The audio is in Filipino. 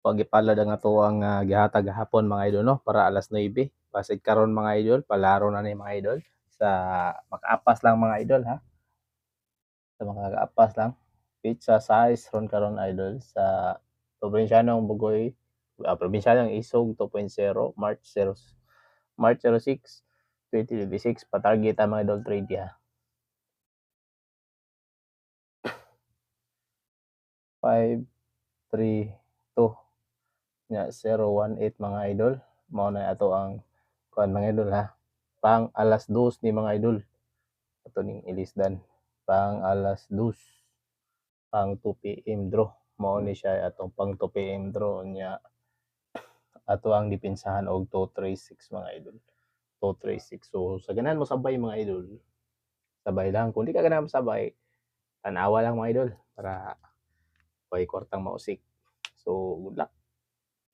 pagipalad ang ato ang gihatag gahapon mga idol no para alas 9. Basid karon mga idol, palaro na ni mga idol sa makaapas lang mga idol ha. Sa makaapas lang. Pizza size ron karon idol sa probinsyanong Bugoy, probinsyanong Isog 2.0 March 06, 2026 patarget ang mga idol trade ha. 532 nya 018 mga idol. Mao na ato ang kuan mga idol ha. Pang alas 2 ni mga idol. Ato ning ilisdan. Pang alas 2. Pang 2 PM draw. Mao ni siya atong pang 2 PM draw nya ato ang depensahan og 236 mga idol. 236. So sa ganahan mo sabay mga idol. Sabay lang. Kung di ka ganahan sabay, tanawa lang mga idol para may kwartang mausik. So good luck.